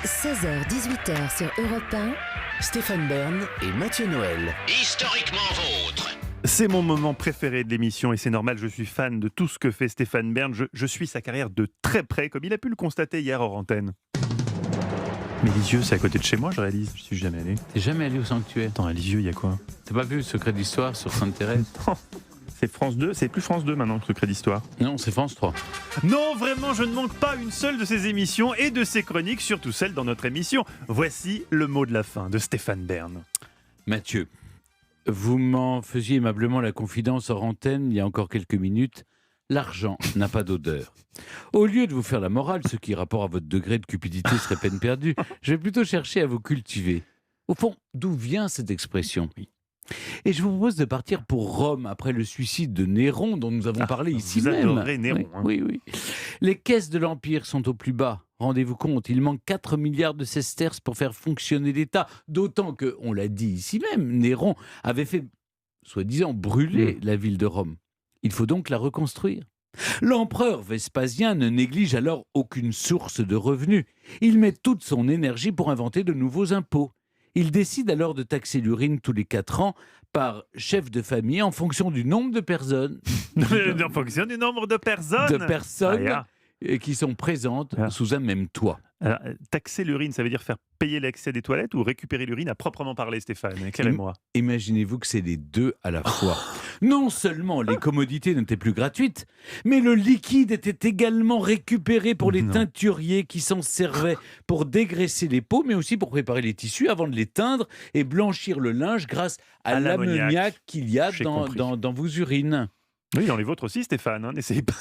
16h-18h sur Europe 1. Stéphane Bern et Mathieu Noël. Historiquement vôtre. C'est mon moment préféré de l'émission et c'est normal, je suis fan de tout ce que fait Stéphane Bern. Je suis sa carrière de très près, comme il a pu le constater hier hors antenne. Mais Lisieux, c'est à côté de chez moi, je réalise. Je suis jamais allé. T'es jamais allé au sanctuaire? Attends, à Lisieux, il y a quoi? T'as pas vu le secret d'histoire sur Sainte-Thérèse? Non, c'est France 2, c'est plus France 2 maintenant, le secret d'histoire. Non, c'est France 3. Non, vraiment, je ne manque pas une seule de ses émissions et de ses chroniques, surtout celle dans notre émission. Voici le mot de la fin de Stéphane Bern. Mathieu, vous m'en faisiez aimablement la confidence hors antenne il y a encore quelques minutes. L'argent n'a pas d'odeur. Au lieu de vous faire la morale, ce qui, rapport à votre degré de cupidité, serait peine perdue, je vais plutôt chercher à vous cultiver. Au fond, d'où vient cette expression? Et je vous propose de partir pour Rome, après le suicide de Néron, dont nous avons parlé ici vous même. adorez Néron, hein. Oui. Les caisses de l'Empire sont au plus bas. Rendez-vous compte, il manque 4 milliards de sesterces pour faire fonctionner l'État. D'autant que, on l'a dit ici même, Néron avait fait, soi-disant, brûler la ville de Rome. Il faut donc la reconstruire. L'empereur Vespasien ne néglige alors aucune source de revenus. Il met toute son énergie pour inventer de nouveaux impôts. Il décide alors de taxer l'urine tous les 4 ans par chef de famille en fonction du nombre de personnes. En fonction du nombre de personnes. Qui sont présentes Ah. sous un même toit. Alors, taxer l'urine, ça veut dire faire payer l'accès des toilettes ou récupérer l'urine à proprement parler, Stéphane? Éclairez-moi. Imaginez-vous que c'est les deux à la fois. Non seulement les commodités n'étaient plus gratuites, mais le liquide était également récupéré pour les teinturiers qui s'en servaient pour dégraisser les peaux, mais aussi pour préparer les tissus avant de les teindre et blanchir le linge grâce à l'ammoniac qu'il y a dans vos urines. Oui, dans les vôtres aussi, Stéphane. Hein, n'essayez pas.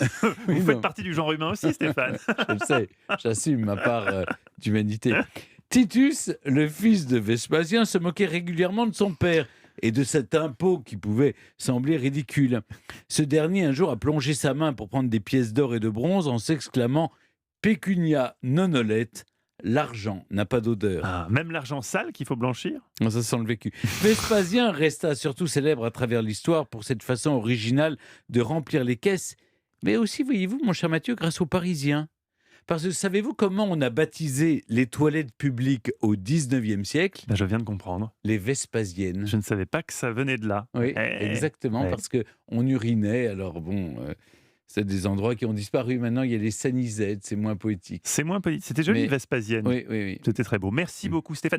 Vous faites partie du genre humain aussi, Stéphane. Je le sais, j'assume ma part d'humanité. Titus, le fils de Vespasien, se moquait régulièrement de son père et de cet impôt qui pouvait sembler ridicule. Ce dernier, un jour, a plongé sa main pour prendre des pièces d'or et de bronze en s'exclamant « Pecunia non olet ». L'argent n'a pas d'odeur. Ah, même l'argent sale qu'il faut blanchir? Ça sent le vécu. Vespasien resta surtout célèbre à travers l'histoire pour cette façon originale de remplir les caisses, mais aussi, voyez-vous, mon cher Mathieu, grâce aux Parisiens. Parce que savez-vous comment on a baptisé les toilettes publiques au 19e siècle? Je viens de comprendre. Les Vespasiennes. Je ne savais pas que ça venait de là. Oui, exactement, parce qu'on urinait. Alors bon, c'est des endroits qui ont disparu. Maintenant, il y a les sanisettes, c'est moins poétique. C'est moins poétique. C'était joli, Vespasienne. Oui. C'était très beau. Merci beaucoup, Stéphane.